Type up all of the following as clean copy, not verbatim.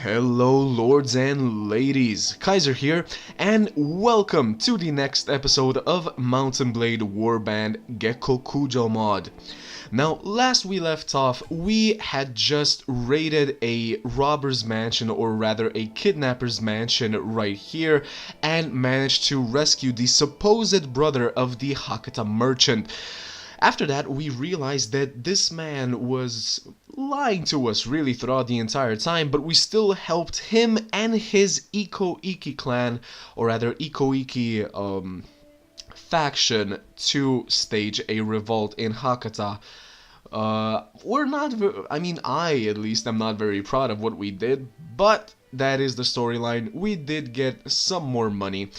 Hello lords and ladies, Kaiser here, and welcome to the next episode of Mountain Blade Warband Gekokujo mod. Now, last we left off, we had just raided a robber's mansion, or rather a kidnapper's mansion right here, and managed to rescue the supposed brother of the Hakata merchant. After that, we realized that this man was lying to us really throughout the entire time, but we still helped him and his Ikoiki clan, or rather Ikoiki faction, to stage a revolt in Hakata. We're not, I at least am not very proud of what we did, but that is the storyline. We did get some more money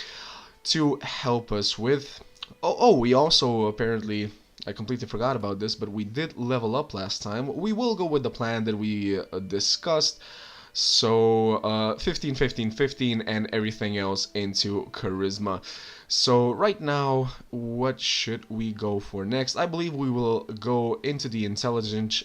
to help us with. We also apparently, I completely forgot about this, but we did level up last time. We will go with the plan that we discussed. So 15, 15, 15, and everything else into charisma. So right now, what should we go for next? I believe we will go into the intelligence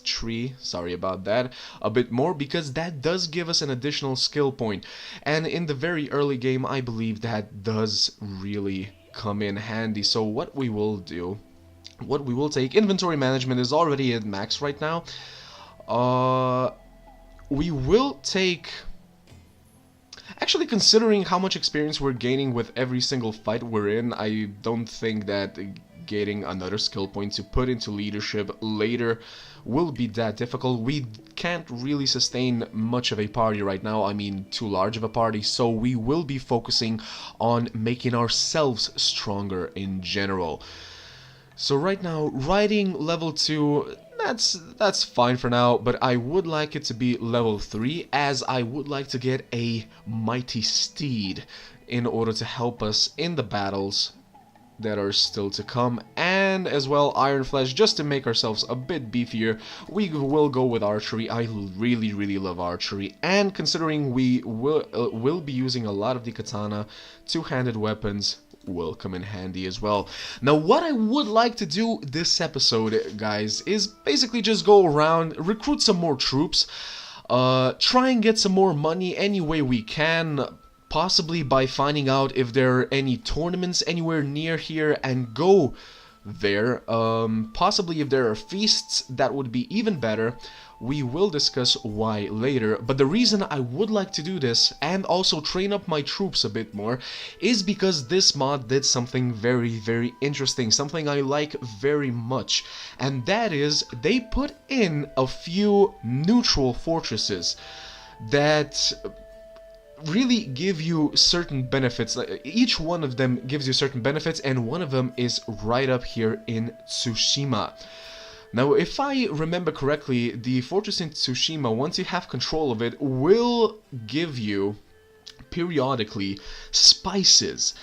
tree, sorry about that, a bit more, because that does give us an additional skill point. And in the very early game, I believe that does really come in handy. So what we will do, what we will take, inventory management is already at max right now. We will take, actually, considering how much experience we're gaining with every single fight we're in, I don't think that getting another skill point to put into leadership later will be that difficult. We can't really sustain much of a party right now, I mean too large of a party, so we will be focusing on making ourselves stronger in general. So right now, riding level 2, that's fine for now, but I would like it to be level 3, as I would like to get a mighty steed in order to help us in the battles that are still to come, and as well Iron Flesh, just to make ourselves a bit beefier. We will go with archery. I really love archery, and considering we will be using a lot of the katana, two-handed weapons will come in handy as well. Now, what I would like to do this episode, guys, is basically just go around, recruit some more troops, try and get some more money any way we can, possibly by finding out if there are any tournaments anywhere near here and go there. Possibly if there are feasts, that would be even better. We will discuss why later, but the reason I would like to do this and also train up my troops a bit more is because this mod did something very interesting, something I like very much, and that is they put in a few neutral fortresses that really give you certain benefits. Each one of them gives you certain benefits, and one of them is right up here in Tsushima. Now, if I remember correctly, the fortress in Tsushima, once you have control of it, will give you periodically spices.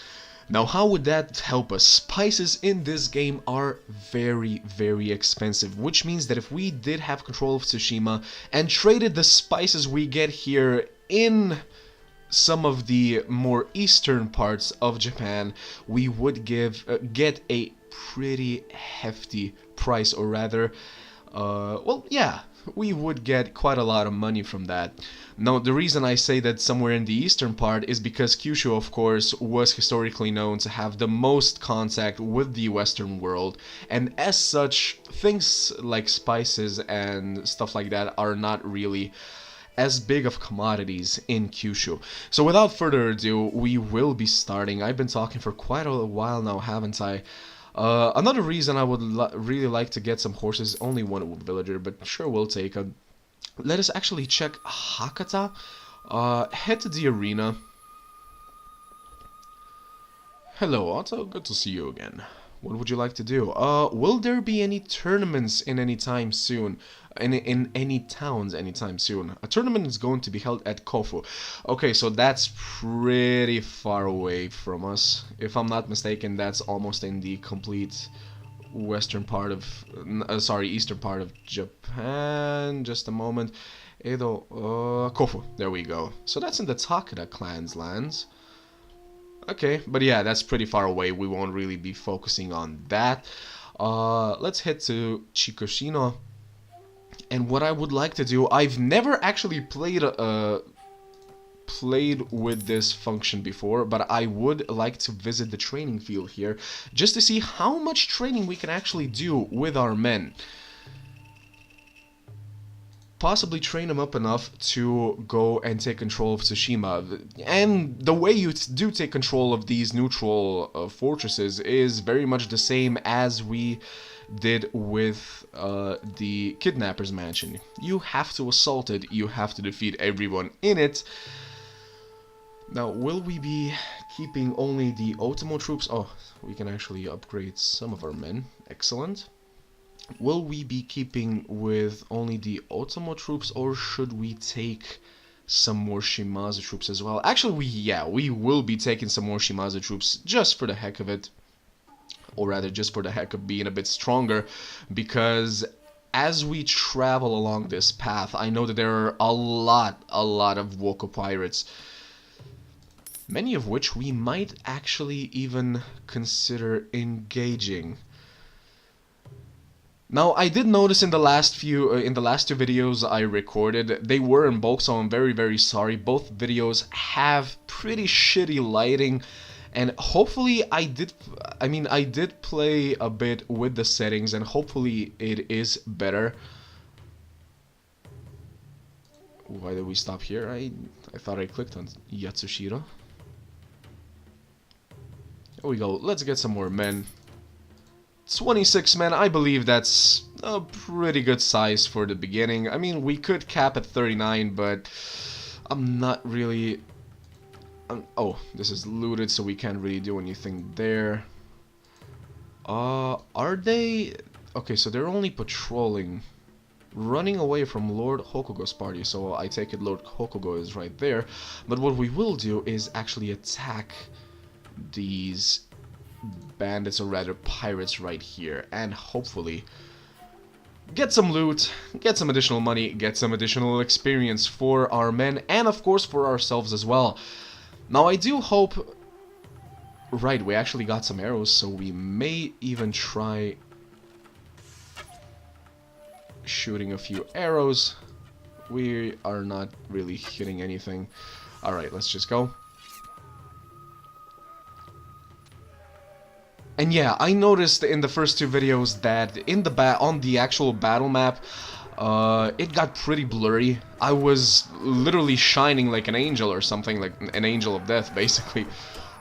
Now, how would that help us? Spices in this game are very expensive, which means that if we did have control of Tsushima and traded the spices we get here in some of the more eastern parts of Japan, we would get a pretty hefty price, or rather, we would get quite a lot of money from that. Now, the reason I say that somewhere in the eastern part is because Kyushu, of course, was historically known to have the most contact with the Western world, and as such, things like spices and stuff like that are not really as big of commodities in Kyushu. So without further ado, we will be starting. I've been talking for quite a while now, haven't I? Another reason I would really like to get some horses, only one villager, but sure, we'll take a... Let us actually check Hakata. Head to the arena. Hello, Otto. Good to see you again. What would you like to do? Will there be any tournaments in any time soon? In any towns anytime soon? A tournament is going to be held at Kofu. Okay, so that's pretty far away from us. If I'm not mistaken, that's almost in the complete western part of... eastern part of Japan. Just a moment. Edo... Kofu. There we go. So that's in the Takeda clan's lands. Okay, but yeah, that's pretty far away. We won't really be focusing on that. Let's head to Chikushino And what I would like to do, I've never actually played with this function before, but I would like to visit the training field here just to see how much training we can actually do with our men. Possibly train them up enough to go and take control of Tsushima. And the way you do take control of these neutral fortresses is very much the same as we did with the Kidnapper's Mansion. You have to assault it, you have to defeat everyone in it. Now, will we be keeping only the Otomo troops? Oh, we can actually upgrade some of our men. Excellent. Will we be keeping with only the Otomo troops, or should we take some more Shimazu troops as well? Actually, we will be taking some more Shimazu troops just for the heck of it. Or rather, just for the heck of being a bit stronger, because as we travel along this path, I know that there are a lot of Woko pirates. Many of which we might actually even consider engaging. Now, I did notice in the last two videos I recorded, they were in bulk, so I'm very sorry. Both videos have pretty shitty lighting, and hopefully I did play a bit with the settings, and hopefully it is better. Why did we stop here? I thought I clicked on Yatsushiro. Here we go, let's get some more men. 26 men, I believe that's a pretty good size for the beginning. I mean, we could cap at 39, but I'm not really... oh, this is looted, so we can't really do anything there. Are they... okay, so they're only patrolling, running away from Lord Hokugo's party, so I take it Lord Hokugo is right there. But what we will do is actually attack these bandits, or rather pirates, right here, and hopefully get some loot, get some additional money, get some additional experience for our men, and of course for ourselves as well. Now I do hope... right, we actually got some arrows, so we may even try shooting a few arrows. We are not really hitting anything. Alright, let's just go. And yeah, I noticed in the first two videos that in the on the actual battle map, it got pretty blurry. I was literally shining like an angel or something, like an angel of death, basically.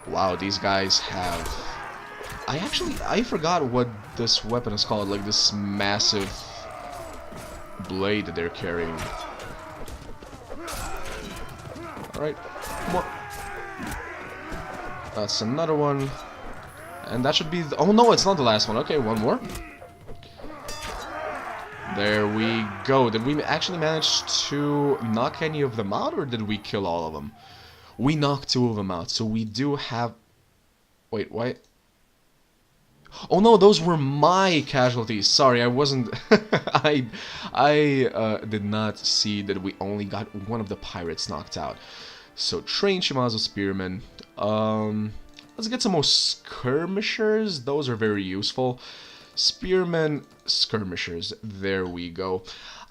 Wow, these guys have... I forgot what this weapon is called, like this massive blade that they're carrying. Alright, come on. That's another one. And that should be... oh no, it's not the last one. Okay, one more. There we go. Did we actually manage to knock any of them out, or did we kill all of them? We knocked two of them out, so we do have... wait, what? Oh no, those were my casualties. Sorry, I wasn't... I did not see that we only got one of the pirates knocked out. So, train Shimazu Spearmen. Let's get some more skirmishers. Those are very useful. Spearmen, skirmishers. There we go.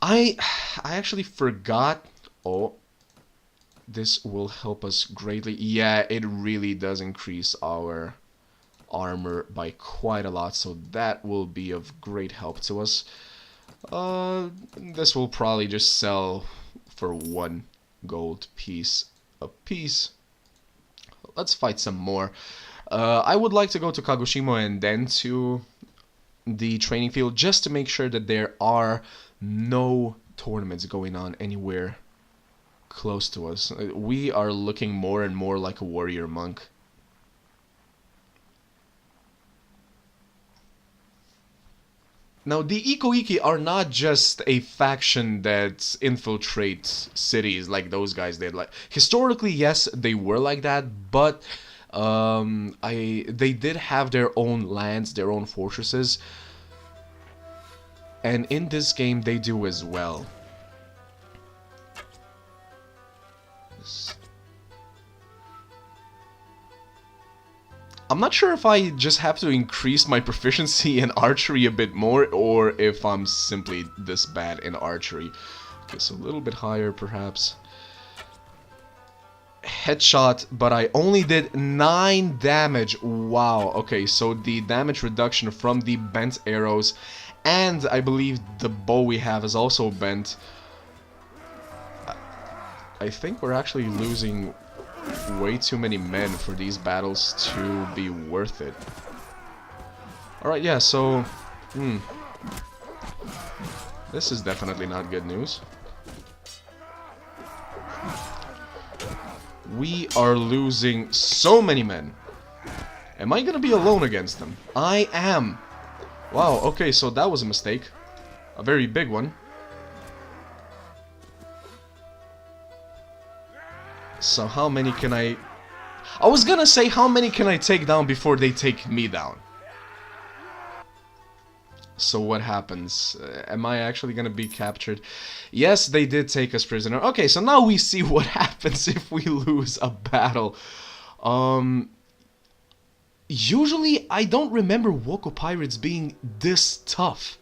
I actually forgot. Oh, this will help us greatly. Yeah, it really does increase our armor by quite a lot, so that will be of great help to us. This will probably just sell for 1 gold piece a piece. Let's fight some more. I would like to go to Kagoshima and then to the training field, just to make sure that there are no tournaments going on anywhere close to us. We are looking more and more like a warrior monk. Now, the Ikoiki are not just a faction that infiltrates cities like those guys did. Like, historically, yes, they were like that, but they did have their own lands, their own fortresses, and in this game they do as well. I'm not sure if I just have to increase my proficiency in archery a bit more, or if I'm simply this bad in archery. Okay, so a little bit higher, perhaps. Headshot, but I only did 9 damage. Wow, okay, so the damage reduction from the bent arrows, and I believe the bow we have is also bent. I think we're actually losing way too many men for these battles to be worth it. Alright, yeah, so... This is definitely not good news. We are losing so many men. Am I gonna be alone against them? I am. Wow, okay, so that was a mistake. A very big one. So how many can I was gonna say, how many can I take down before they take me down? So what happens? Am I actually gonna be captured? Yes, they did take us prisoner. Okay, so now we see what happens if we lose a battle. Usually I don't remember Woko pirates being this tough.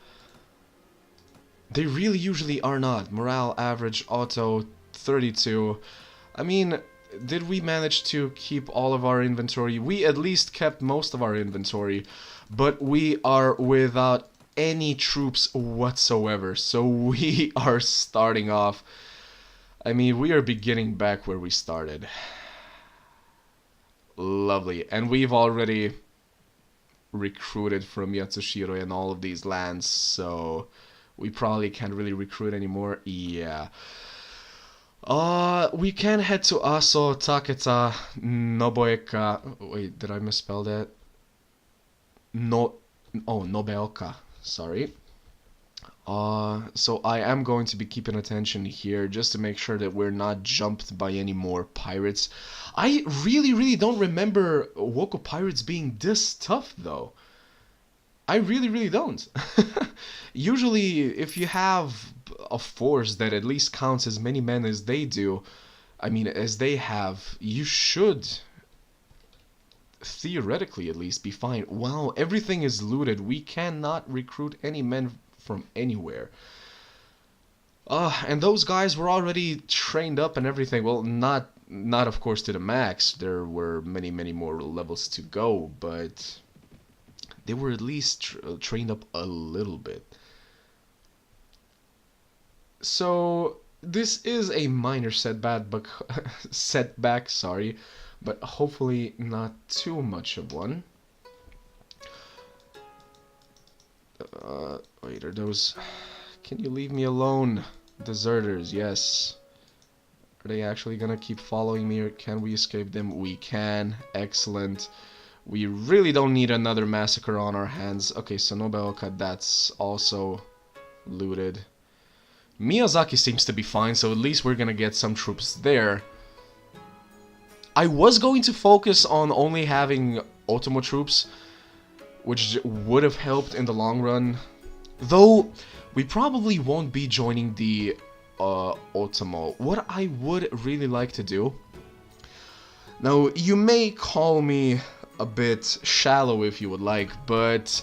They really usually are not. Morale average, Otto, 32. I mean, did we manage to keep all of our inventory? We at least kept most of our inventory, but we are without any troops whatsoever, so we are starting off. I mean, we are beginning back where we started. Lovely, and we've already recruited from Yatsushiro in all of these lands, so we probably can't really recruit anymore. Yeah. We can head to Aso, Taketa, Nobueka. Wait, did I misspell that? Nobeoka. Sorry. So I am going to be keeping attention here just to make sure that we're not jumped by any more pirates. I really don't remember Woko pirates being this tough, though. I really don't. Usually, if you have a force that at least counts as many men as they do, I mean, as they have, you should, theoretically at least, be fine. Wow, everything is looted. We cannot recruit any men from anywhere. And those guys were already trained up and everything. Well, not of course to the max. There were many more levels to go, but they were at least trained up a little bit. So this is a minor setback, sorry, but hopefully not too much of one. Wait, are those... Can you leave me alone? Deserters, yes. Are they actually gonna keep following me, or can we escape them? We can. Excellent. We really don't need another massacre on our hands. Okay, so Nobeoka, that's also looted. Miyazaki seems to be fine, so at least we're gonna get some troops there. I was going to focus on only having Otomo troops, which would have helped in the long run. Though, we probably won't be joining the Otomo. What I would really like to do... Now, you may call me a bit shallow if you would like, but...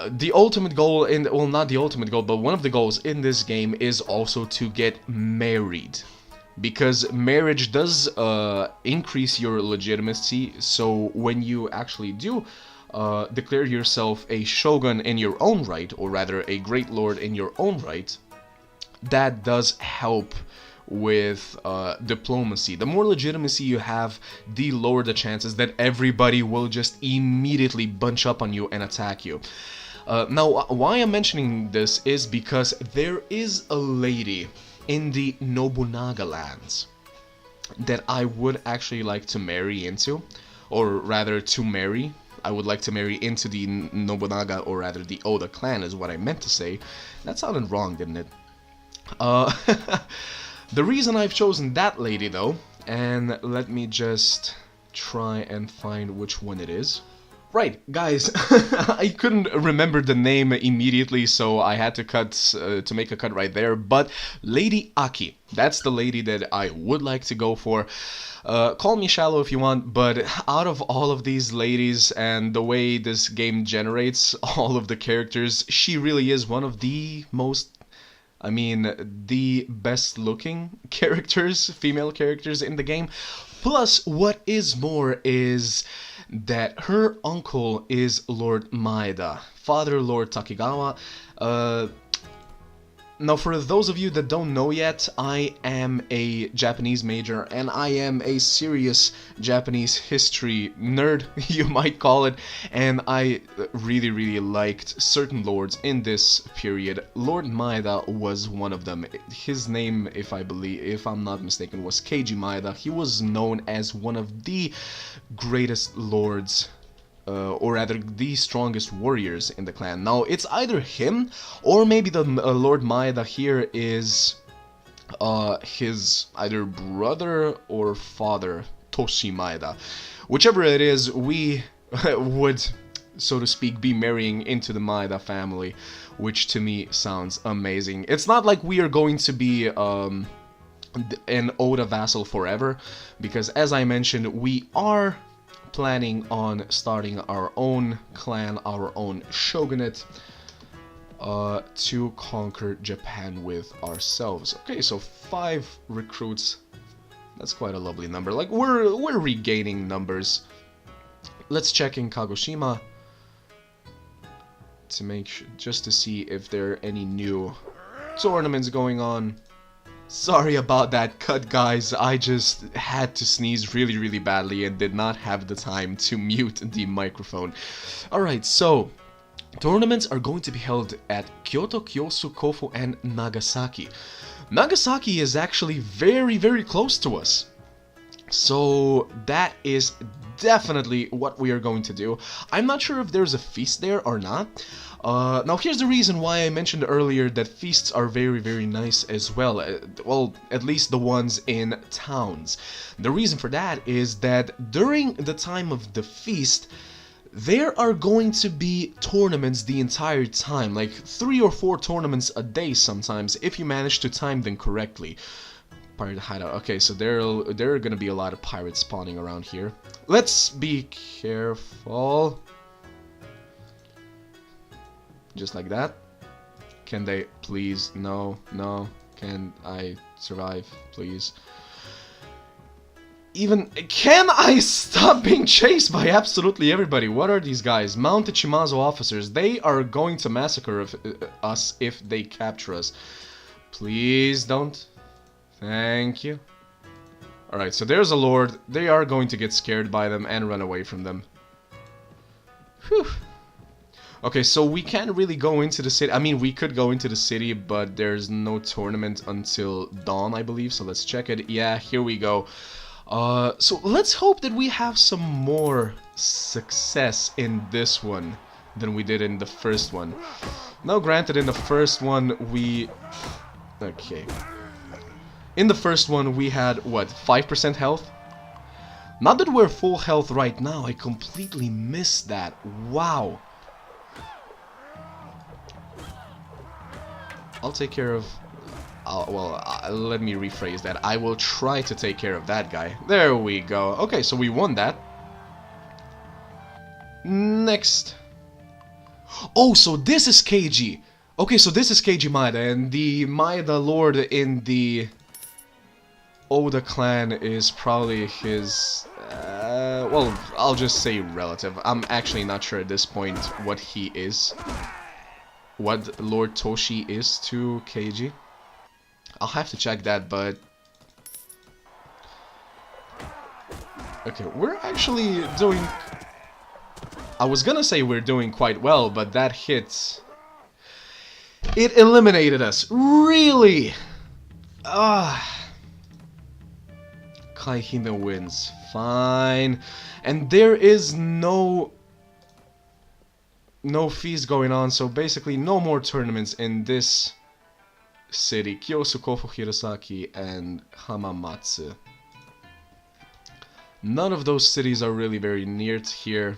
the ultimate goal in... Well, not the ultimate goal, but one of the goals in this game is also to get married. Because marriage does increase your legitimacy, so when you actually do declare yourself a shogun in your own right, or rather a great lord in your own right, that does help with diplomacy. The more legitimacy you have, the lower the chances that everybody will just immediately bunch up on you and attack you. Now, why I'm mentioning this is because there is a lady in the Nobunaga lands that I would actually like to marry into, or rather to marry. I would like to marry into the Nobunaga, or rather the Oda clan is what I meant to say. That sounded wrong, didn't it? The reason I've chosen that lady though, and let me just try and find which one it is. Right, guys, I couldn't remember the name immediately, so I had to to make a cut right there. But Lady Aki, that's the lady that I would like to go for. Call me shallow if you want, but out of all of these ladies and the way this game generates all of the characters, she really is one of the most, I mean, the best looking characters, female characters in the game. Plus, what is more is that her uncle is Lord Maeda, Father Lord Takigawa. Now, for those of you that don't know yet, I am a Japanese major, and I am a serious Japanese history nerd, you might call it, and I really liked certain lords in this period. Lord Maeda was one of them. His name, if I'm not mistaken, was Keiji Maeda. He was known as one of the greatest lords, or rather the strongest warriors in the clan. Now, it's either him, or maybe the Lord Maeda here is his either brother or father, Toshi Maeda. Whichever it is, we would, so to speak, be marrying into the Maeda family, which to me sounds amazing. It's not like we are going to be an Oda vassal forever, because as I mentioned, we are planning on starting our own clan, our own shogunate, to conquer Japan with ourselves. Okay, so 5 recruits. That's quite a lovely number. Like, we're regaining numbers. Let's check in Kagoshima to make sure, just to see if there are any new tournaments going on. Sorry about that cut, guys. I just had to sneeze really badly and did not have the time to mute the microphone. Alright, so tournaments are going to be held at Kyoto, Kyosu, Kofu, and Nagasaki. Nagasaki is actually very close to us. So that is definitely what we are going to do. I'm not sure if there's a feast there or not. Now here's the reason why I mentioned earlier that feasts are very nice as well. Well, at least the ones in towns. The reason for that is that during the time of the feast, there are going to be tournaments the entire time, like 3 or 4 tournaments a day sometimes, if you manage to time them correctly. Pirate hideout. Okay, so there are gonna be a lot of pirates spawning around here. Let's be careful. Just like that. Can they please? No. Can I survive, please? Even, can I stop being chased by absolutely everybody? What are these guys? Mounted Shimazu officers. They are going to massacre us if they capture us. Please don't. Thank you. Alright, so there's a lord. They are going to get scared by them and run away from them. Whew. Okay, so we can't really go into the city. I mean, we could go into the city, but there's no tournament until dawn, I believe. So let's check it. Yeah, here we go. So let's hope that we have some more success in this one than we did in the first one. Now, granted, in the first one, okay. In the first one, we had, what, 5% health? Not that we're full health right now, I completely missed that. Wow. I'll take care of... let me rephrase that. I will try to take care of that guy. There we go. Okay, so we won that. Next. Oh, so this is Keiji. Okay, so this is Keiji Maeda, and the Maeda Lord in the Oda clan is probably his... well, I'll just say relative. I'm actually not sure at this point what he is. What Lord Toshi is to Keiji. I'll have to check that, but... Okay, we're actually doing... I was gonna say we're doing quite well, but that hit... It eliminated us. Really? Kaihina wins. Fine. And there is no feast going on, so basically no more tournaments in this city. Kyosu, Kofu, Hirosaki, and Hamamatsu. None of those cities are really very near to here.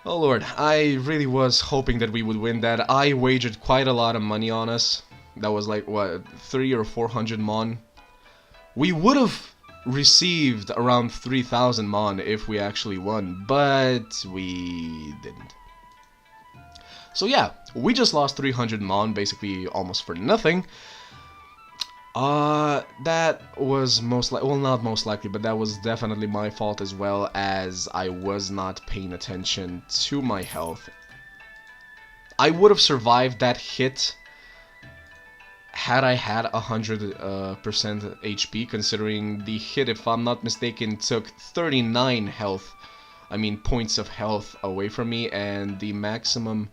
Oh lord, I really was hoping that we would win that. I wagered quite a lot of money on us. That was like, what, 300 or 400 mon? We would have received around 3,000 mon if we actually won, but we didn't. So yeah, we just lost 300 mon, basically almost for nothing. That was most likely, well, not most likely, but that was definitely my fault as well, as I was not paying attention to my health. I would have survived that hit had I had 100% HP, considering the hit, if I'm not mistaken, took 39 health, I mean points of health away from me, and the maximum,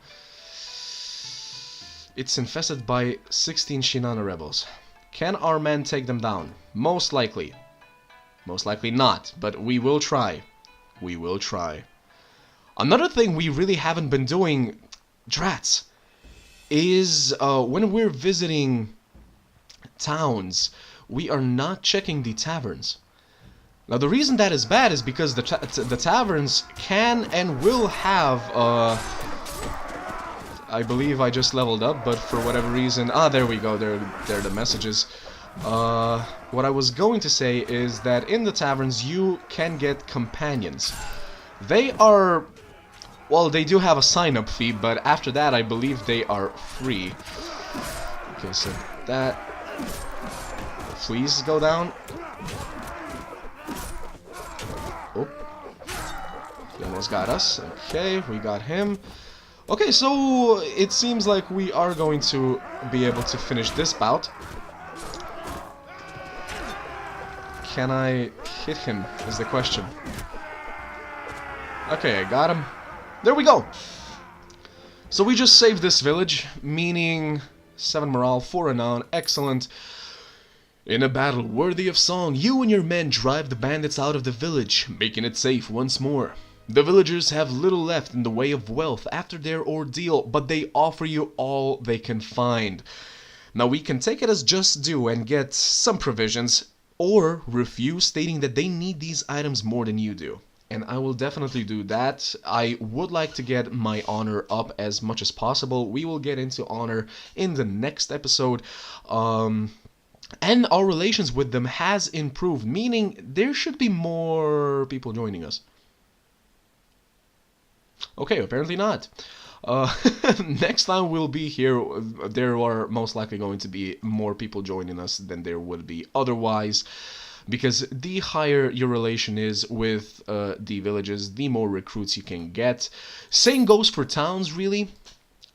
it's infested by 16 Shinana rebels. Can our men take them down? Most likely. Most likely not, but we will try. We will try. Another thing we really haven't been doing, drats, is when we're visiting towns, we are not checking the taverns. Now the reason that is bad is because the taverns can and will have I believe I just leveled up, but for whatever reason... Ah, there we go, there are the messages. What I was going to say is that in the taverns you can get companions. They are... Well, they do have a sign-up fee, but after that I believe they are free. Okay, so that... Please go down. Oh. He almost got us. Okay, we got him. Okay, so it seems like we are going to be able to finish this bout. Can I hit him, is the question. Okay, I got him. There we go! So we just saved this village, meaning 7 morale, 4 renown, excellent. In a battle worthy of song, you and your men drive the bandits out of the village, making it safe once more. The villagers have little left in the way of wealth after their ordeal, but they offer you all they can find. Now we can take it as just due and get some provisions, or refuse, stating that they need these items more than you do. And I will definitely do that. I would like to get my honor up as much as possible. We will get into honor in the next episode. And our relations with them has improved, meaning there should be more people joining us. Okay, apparently not. Next time we'll be here, there are most likely going to be more people joining us than there would be otherwise, because the higher your relation is with the villages, the more recruits you can get. Same goes for towns, really.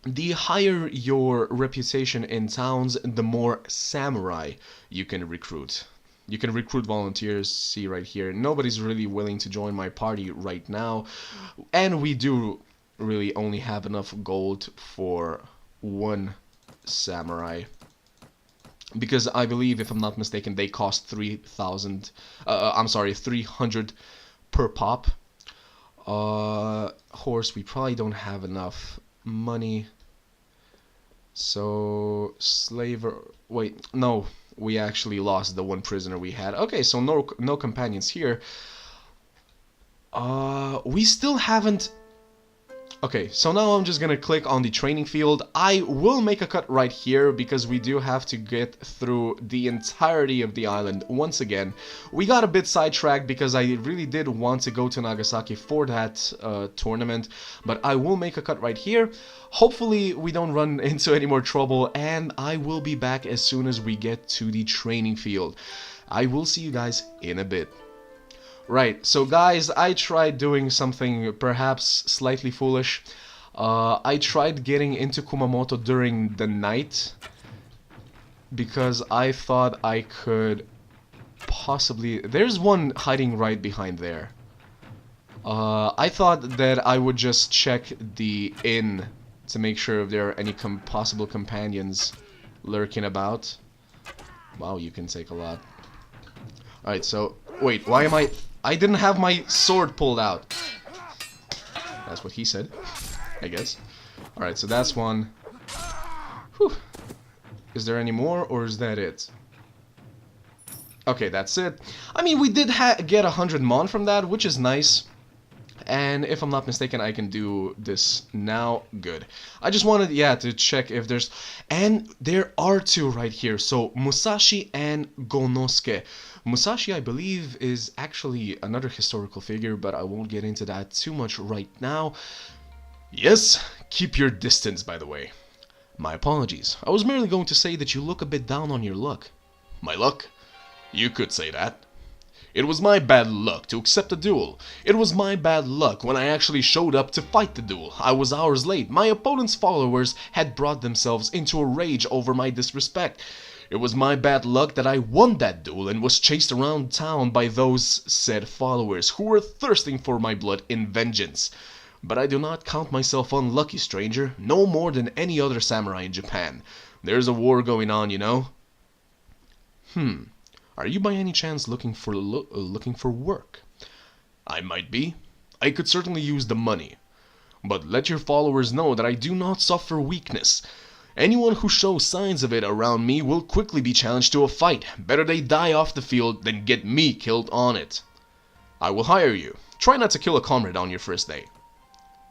The higher your reputation in towns, the more samurai you can recruit. You can recruit volunteers, see right here. Nobody's really willing to join my party right now. And we do really only have enough gold for 1 samurai. Because I believe, if I'm not mistaken, they cost 3,000... I'm sorry, 300 per pop. Horse, we probably don't have enough money. So, slaver... Wait, no. We actually lost the 1 prisoner we had. Okay, so no companions here. We still haven't... Okay, so now I'm just gonna click on the training field. I will make a cut right here because we do have to get through the entirety of the island once again. We got a bit sidetracked because I really did want to go to Nagasaki for that tournament, but I will make a cut right here. Hopefully we don't run into any more trouble, and I will be back as soon as we get to the training field. I will see you guys in a bit. Right, so guys, I tried doing something perhaps slightly foolish. I tried getting into Kumamoto during the night because I thought I could possibly... There's one hiding right behind there. I thought that I would just check the inn to make sure if there are any possible companions lurking about. Wow, you can take a lot. Alright, so... Wait, why am I... I didn't have my sword pulled out. That's what he said, I guess. Alright, so that's one. Whew. Is there any more, or is that it? Okay, that's it. I mean, we did get 100 mon from that, which is nice. and if I'm not mistaken, I can do this now. Good. I just wanted, yeah, to check if there's... And there are two right here. So, Musashi and Gonosuke. Musashi, I believe, is actually another historical figure, but I won't get into that too much right now. Yes, keep your distance, by the way. My apologies. I was merely going to say that you look a bit down on your luck. My luck? You could say that. It was my bad luck to accept a duel. It was my bad luck when I actually showed up to fight the duel. I was hours late. My opponent's followers had brought themselves into a rage over my disrespect. It was my bad luck that I won that duel and was chased around town by those said followers who were thirsting for my blood in vengeance. But I do not count myself unlucky, stranger, no more than any other samurai in Japan. There's a war going on, you know. Are you by any chance looking for work? I might be. I could certainly use the money. But let your followers know that I do not suffer weakness. Anyone who shows signs of it around me will quickly be challenged to a fight. Better they die off the field than get me killed on it. I will hire you. Try not to kill a comrade on your first day.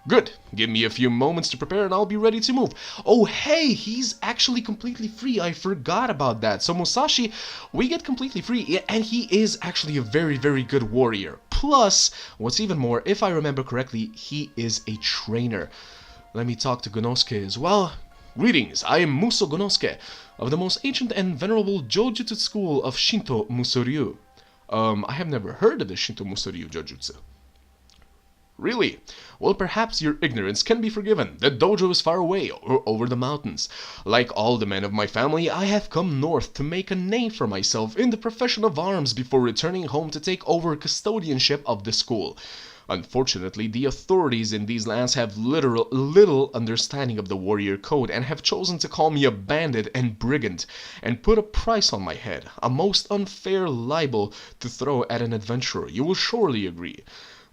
Good. Give me a few moments to prepare and I'll be ready to move. Oh, hey, he's actually completely free. I forgot about that. So Musashi, we get completely free, and he is actually a very, very good warrior. Plus, what's even more, if I remember correctly, he is a trainer. Let me talk to Gonosuke as well. Greetings, I am Muso Gonosuke, of the most ancient and venerable Jojutsu school of Shinto Musoryu. I have never heard of the Shinto Musoryu Jojutsu. Really? Well, perhaps your ignorance can be forgiven. The dojo is far away, or over the mountains. Like all the men of my family, I have come north to make a name for myself in the profession of arms before returning home to take over custodianship of the school. Unfortunately, the authorities in these lands have little understanding of the warrior code and have chosen to call me a bandit and brigand and put a price on my head, a most unfair libel to throw at an adventurer, you will surely agree.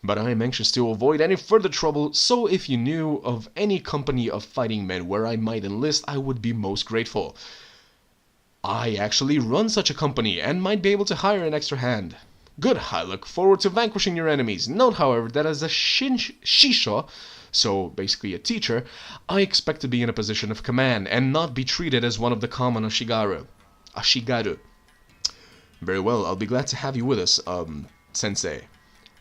But I am anxious to avoid any further trouble, so if you knew of any company of fighting men where I might enlist, I would be most grateful. I actually run such a company and might be able to hire an extra hand. Good, I look forward to vanquishing your enemies. Note, however, that as a shisho, so basically a teacher, I expect to be in a position of command and not be treated as one of the common ashigaru. Very well, I'll be glad to have you with us, sensei.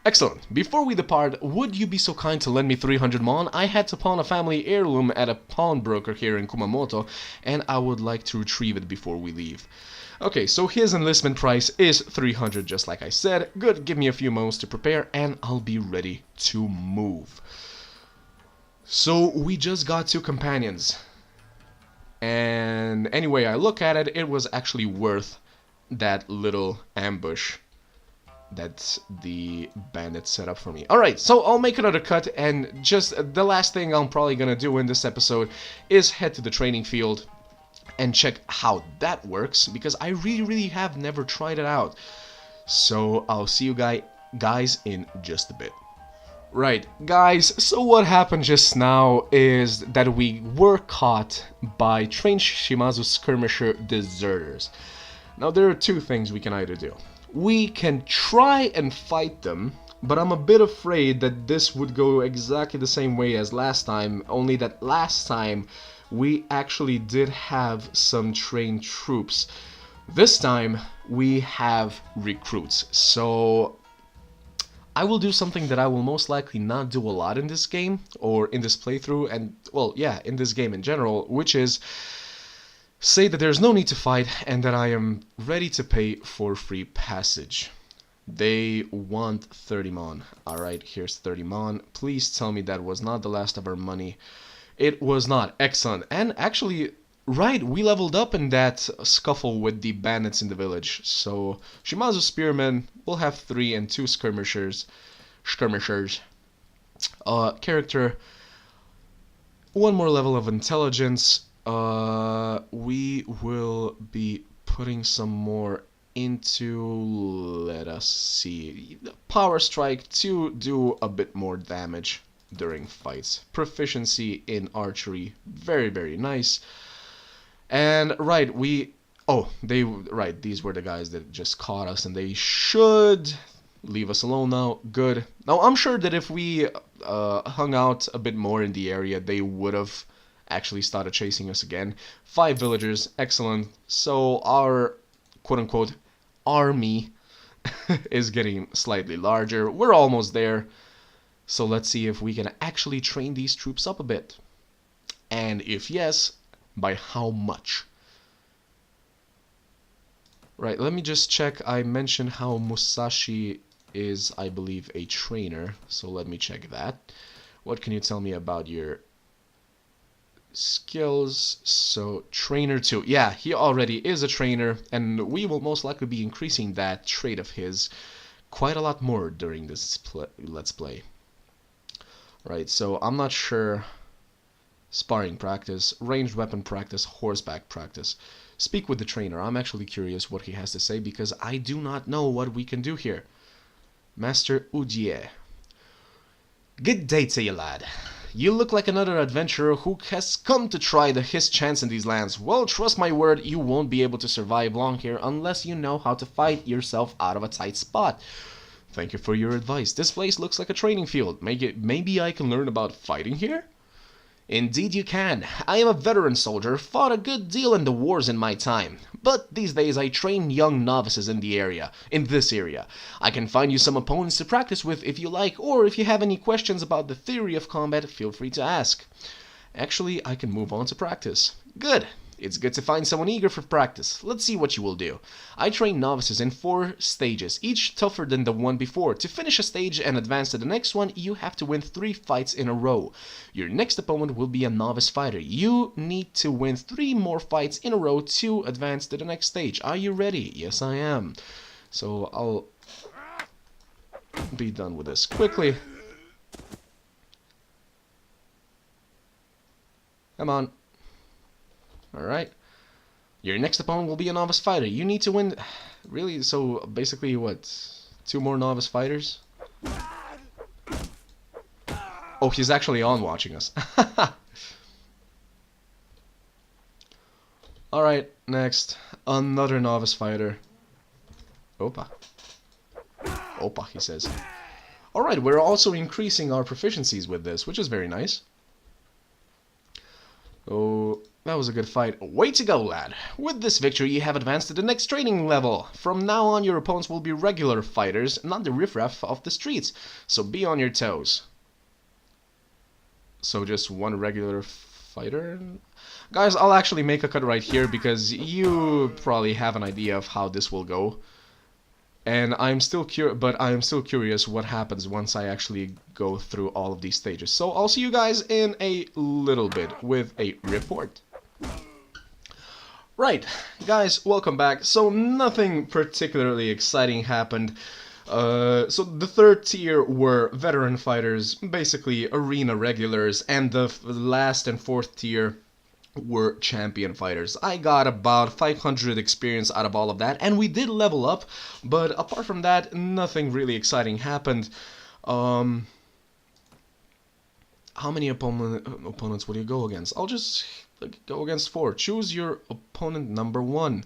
Excellent. Before we depart, would you be so kind to lend me 300 mon? I had to pawn a family heirloom at a pawnbroker here in Kumamoto, and I would like to retrieve it before we leave. Okay, so his enlistment price is 300, just like I said. Good, give me a few moments to prepare, and I'll be ready to move. So, we just got 2 companions. And anyway, I look at it, it was actually worth that little ambush that the bandits set up for me. Alright, so I'll make another cut, and just the last thing I'm probably gonna do in this episode is head to the training field and check how that works, because I really have never tried it out. So I'll see you guys in just a bit. Right, guys, so what happened just now is that we were caught by trained Shimazu skirmisher deserters. Now there are 2 things we can either do. We can try and fight them, but I'm a bit afraid that this would go exactly the same way as last time, only that last time we actually did have some trained troops. This time we have recruits, so I will do something that I will most likely not do a lot in this game, or in this playthrough, and, well, yeah, in this game in general, which is say that there's no need to fight and that I am ready to pay for free passage. They want 30 mon. Alright, here's 30 mon. Please tell me that was not the last of our money. It was not. Excellent. And actually, right, we leveled up in that scuffle with the bandits in the village. So, Shimazu Spearmen will have 3 and 2 skirmishers. Character, 1 more level of intelligence. We will be putting some more into, let us see, power strike to do a bit more damage during fights. Proficiency in archery, very nice. And right, these were the guys that just caught us, and they should Leave us alone now. Good. Now, I'm sure that if we hung out a bit more in the area, they would have actually started chasing us again. 5 villagers. Excellent. So our quote-unquote army is getting slightly larger. We're almost there. So let's see if we can actually train these troops up a bit. And if yes, by how much? Right, let me just check. I mentioned how Musashi is, I believe, a trainer. So let me check that. What can you tell me about your skills? So, trainer 2. Yeah, he already is a trainer, and we will most likely be increasing that trait of his quite a lot more during this Let's Play. Right, so I'm not sure. Sparring practice, ranged weapon practice, horseback practice. Speak with the trainer. I'm actually curious what he has to say because I do not know what we can do here. Master Ujier. Good day to you, lad. You look like another adventurer who has come to try his chance in these lands. Well, trust my word, you won't be able to survive long here unless you know how to fight yourself out of a tight spot. Thank you for your advice. This place looks like a training field. Maybe I can learn about fighting here? Indeed you can. I am a veteran soldier, fought a good deal in the wars in my time. But these days I train young novices in this area. I can find you some opponents to practice with if you like, or if you have any questions about the theory of combat, feel free to ask. Actually, I can move on to practice. Good. It's good to find someone eager for practice. Let's see what you will do. I train novices in 4 stages, each tougher than the one before. To finish a stage and advance to the next one, you have to win 3 fights in a row. Your next opponent will be a novice fighter. You need to win 3 more fights in a row to advance to the next stage. Are you ready? Yes, I am. So I'll be done with this quickly. Come on. Alright. Your next opponent will be a novice fighter. You need to win... Really? So, basically, what? 2 more novice fighters? Oh, he's actually on watching us. Alright, next. Another novice fighter. Opa. Opa, he says. Alright, we're also increasing our proficiencies with this, which is very nice. Oh... That was a good fight. Way to go, lad. With this victory, you have advanced to the next training level. From now on, your opponents will be regular fighters, not the riffraff of the streets. So be on your toes. So just 1 regular fighter? Guys, I'll actually make a cut right here because you probably have an idea of how this will go. And I'm still curious what happens once I actually go through all of these stages. So I'll see you guys in a little bit with a report. Right, guys, welcome back. So nothing particularly exciting happened. So the 3rd tier were veteran fighters, basically arena regulars, and the last and 4th tier were champion fighters. I got about 500 experience out of all of that, and we did level up, but apart from that, nothing really exciting happened. How many opponents will you go against? I'll just go against 4. Choose your opponent number 1.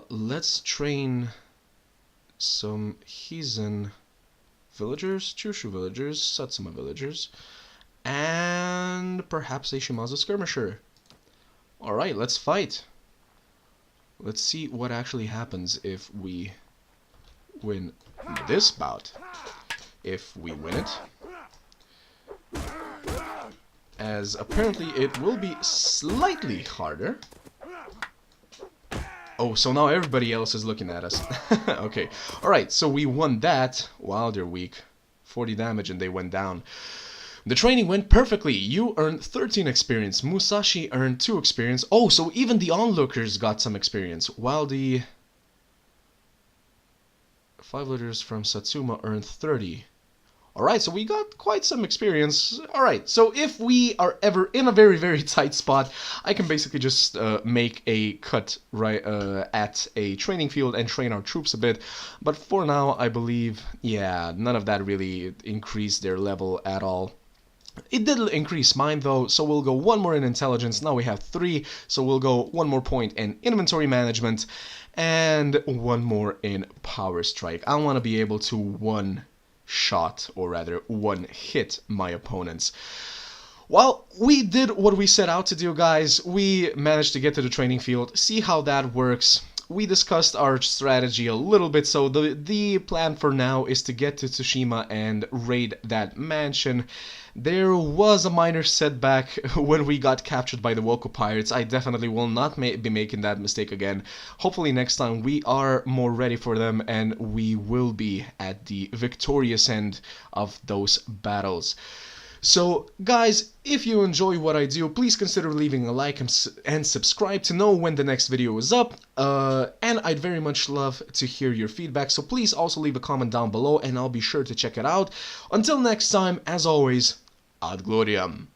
Let's train some Hizen villagers, Chushu villagers, Satsuma villagers, and perhaps a Shimazu skirmisher. Alright, let's fight. Let's see what actually happens if we win this bout. If we win it. As apparently it will be slightly harder. Oh, so now everybody else is looking at us. Okay, alright, so we won that. Wow, they're weak. 40 damage and they went down. The training went perfectly. You earned 13 experience. Musashi earned 2 experience. Oh, so even the onlookers got some experience. While the 5 leaders from Satsuma earned 30. Alright, so we got quite some experience. Alright, so if we are ever in a very, very tight spot, I can basically just make a cut right at a training field and train our troops a bit. But for now, I believe, yeah, none of that really increased their level at all. It did increase mine though, so we'll go one more in intelligence. Now we have 3, so we'll go one more point in inventory management and one more in power strike. I want to be able to one shot, or rather one hit, my opponents. Well, we did what we set out to do, guys. We managed to get to the training field, see how that works. We discussed our strategy a little bit, so the plan for now is to get to Tsushima and raid that mansion. There was a minor setback when we got captured by the Woko Pirates. I definitely will not be making that mistake again. Hopefully next time we are more ready for them and we will be at the victorious end of those battles. So, guys, if you enjoy what I do, please consider leaving a like and subscribe to know when the next video is up. And I'd very much love to hear your feedback, so please also leave a comment down below and I'll be sure to check it out. Until next time, as always, ad gloriam.